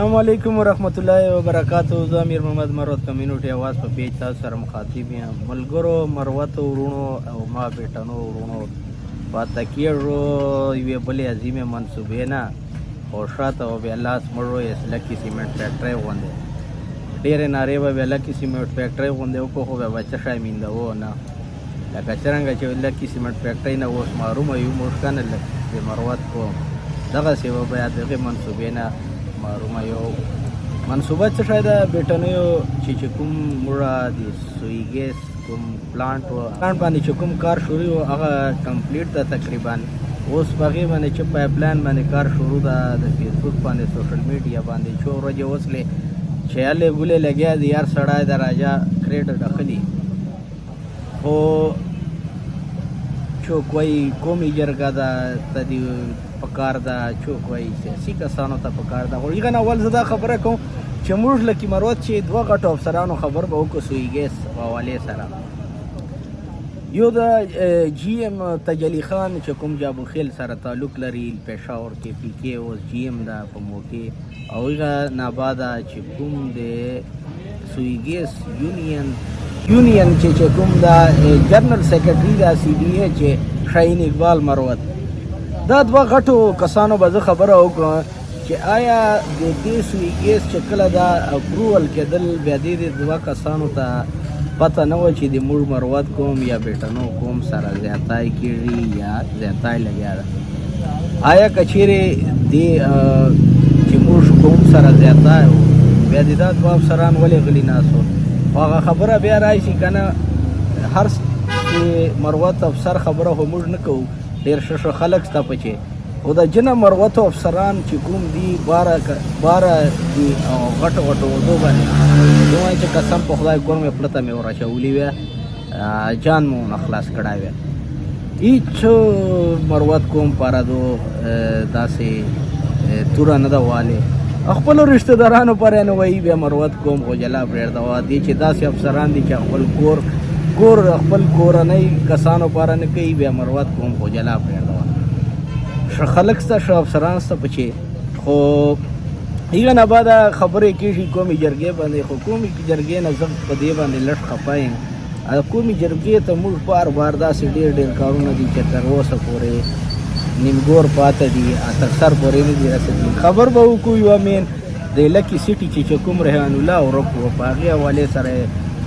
السلام علیکم ورحمت الله وبرکاتہ. زه امیر محمد مروت کمیونټي اواز په پیج تاسو سره مخاطب یم. ملګرو، مروتو ورونو او ما بیټنو ورونو په تکیړو یوې بلې عظیمې منصوبې نه خوشاته او بیا لاس مړو یې لکي سیمنټ فیکټرۍ غوندې ډېرې نارې به بیا لکي سیمنټ فیکټرۍ غوندې وکړو، خو بیا به څه شی میندوو نه، لکه څرنګه چې لکي سیمنټ فیکټرۍ نه اوس محرومه یو موږ که نه د مروت په دغسې به بیا دغې منصوبې نه محرومه یو. منصوبه څه شی ده؟ بیټنیو چې کوم موږه د سوی ګیس کوم پلانټ باندې چې کوم کار شروع و هغه کمپلیټ ده تقریبا. اوس په هغې باندې چې پایپ لاین باندې کار شروع ده د فیسبوک باندې سوشل میډیا باندې څو ورځې وسلې چې هلې ګولې لګیا دي، هر سړی د راجا کریډ ډخلي، خو څوک وایي قومي جرګه ده ته دې پکار ده، څوک وایي سیاسي کسانو ته پکار ده. خو هغه نه اول زه دا خبره کوم چې موږ لکي مروت چې دوه غټو افسرانو خبر به وکړو سوی ګیس په حوالې سره. یو د جی ایم تجلی خان چې کوم جابو خیل سره تعلق لري، پېښور کې پی کې اوس جی ایم ده په موقع، او هغه ناباده چې کوم د سوی ګیس یونین چې کوم دا جنرال سیکرټري دا سی ډي ای چې شاهین اقبال مروت، دا دوه غټو کسانو به زه خبره وکړم چې آیا د دې سوی ګیس چې کله دا اپروول کېدل بیا دې دوه کسانو ته پته نه وه چې د موږ مروت قوم یا بیټنو قوم سره زیاتی کېږي یا زیاتی لګیا ده. آیا که چیرې دې چې موږ قوم سره زیاتی و بیا د دا دوه افسران ولې غلي ناست وو؟ هغه خبره بیا راشي که نه، هر مروت افسر خبره خو موږ نه کوو، ډېر ښه خلک شته پکې، خو د جنه مروتو افسران چې کوم دي باره دي او غټو اردو باندې دوی چې قسم په خدای کور مې پلته مې ورچولي وی، جان مو نه خلاص کړی وی. هېڅ مروت قوم پاره دو داسې توره نه ده والې، خپلو رشته دارانو پاره نه وایي بیا مروت قوم خو جلا پرېږدوه. دې چې داسې افسران دي چې خپل کور خپل کورنۍ کسانو پاره نه کوي، بیا مروت قوم خو جلا پرېږدوه. ښه خلک شته، ښه افسران شته پکې، خو هغه نه بعده خبرې کېږي قومي جرګې باندې. خو قومي جرګې نه زه په دې باندې لږ خفه یم. قومي جرګې ته موږ بار داسې ډېر کارونه دي چې تر اوسه پورې نیمګور پاته دي، تر سر پورې نه دي رسېدلي. خبر به وکړو یوه مین د لکي سیټي چې کوم ریحان الله ورک و په هغې حوالې سره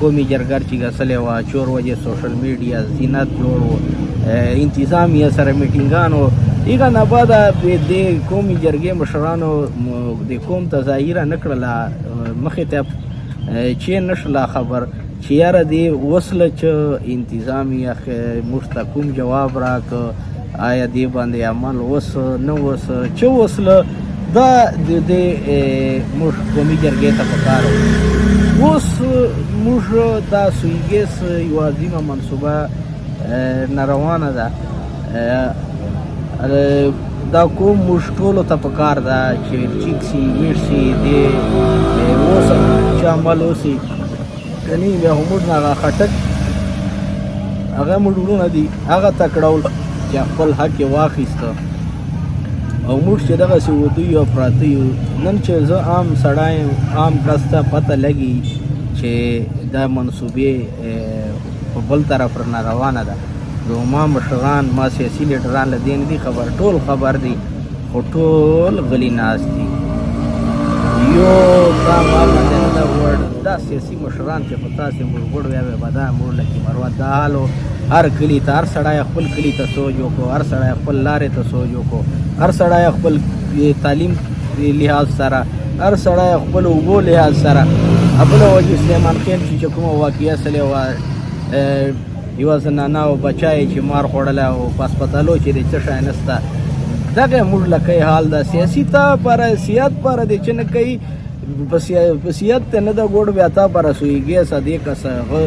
قومي جرګه چې ګسلې وه، 4 وجې سوشل میډیا زینت جوړ و، انتظامیه سره میټینګان و. هغه نه بعده د قومي جرګې مشرانو د قوم ته ظاهره نه کړله، مخې ته چې نه شله خبر چې یاره دې وسله چې انتظامیه موږ ته کوم جواب راکړه، آیا دې باندې عمل وسه نه وسه، چې وسله دا د موږ قومي جرګې ته پکار و. اوس موږ دا سوی ګیس یوه عظیمه منصوبه نه روانه ده، دا کوم موږ ټولو ته پکار ده چې چیک سي ویټ سي دې اوسه چې عمل وسي، که نه بیا خو موږ نه هغه خټک هغه موږ وروڼه دي هغه ته کړول چې خپل حق یې واخیسته، او موږ چې دغسې ودو یو پراته یو. نن چې زه عام سړی یم، عام کس ته پته لګي چې دا منصوبې په بل طرف نه روانه ده، نو ما مشران ما سیاسي لیډران له دې نه دي خبر، ټول خبر دي، خو ټول غلي ناست دي. یو دا ما باندې نه ده وړ، دا سیاسي مشران چې په تاسې موږ وړ ویاوې به دا موږ لکي مروت دا حال و. هر کلي ته هر سړی خپل کلي ته سوچ وکړو، هر سړی خپل لارې ته سوچ وکړو، هر سړی خپل تعلیم لحاظ سره، هر سړی خپل اوبو لحاظ سره. بله وجه سلیمان خېل چې کومه واقعه سلې وه، یوه زنانه او بچی چې مار خوړلی او په هسپتالو چې دی څه شی نسته، دغه موږ لکۍ حال ده. سیاسي تا پاره سیاست پاره دی چې نه کوي، په سیاست ته نه ده ګوډ، بیا تا پاره سوی ګیسه دې کسه هغه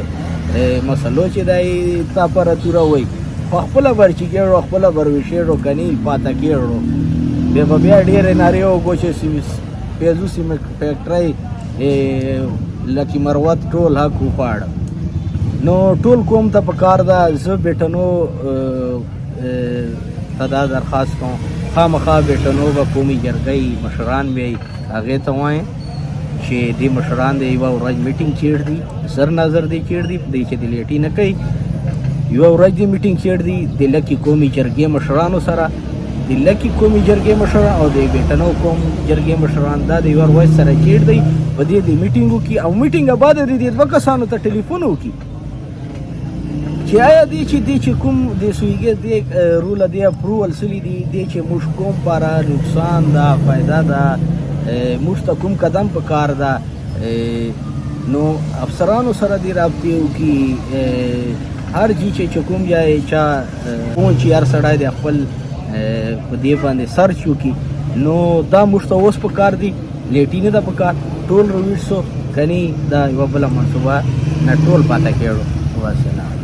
مسلو چې دی تا پاره توره وایي، خو خپله برچي کېږو، خپله برویشېږو، کني پاته کېږو. بیا به بیا ډېرې نارې وکړو چې پیزو سیمنټ فیکټرۍ لکي مروت ټول حق وخواړه. نو ټول قوم ته پکار ده، زه بیټنو ته دا درخواست کوم، خامخا بیټنو به قومي جرګۍ مشران به هغې ته وایي چې دې مشران د یوه ورځ میټینګ چیږدي زر نظر دی چیږدي دی چې د لیټي نه کوي یوه ورځ دې میټینګ چیږدي د لکې قومي جرګې مشرانو سره د لکې قومي جرګې مشران او د بیټنو قوم جرګې مشران دا د یوه ورځ سره چیږدي په دې د میټینګ وکړي او میټینګ بعد د دې دوه کسانو ته ټلیفون وکړي چې آیا دی چې کوم د سویګې د رول دی اپروول سلی دی چې موږ کوم پاره نقصان دا فایده ده موږ ته کوم قدم په کار ده نو افسرانو سره دی رابطې وکړي هر چی چې کوم ځای چا کوم چې هر سړی د خپل په دې باندې سرچ وکړي نو دا موږ ته اوس په کار دي لیټي نه ده په کار ټول رویټ سو کني دا یوه بله منصوبه نه ټول پاته کېړو وسلام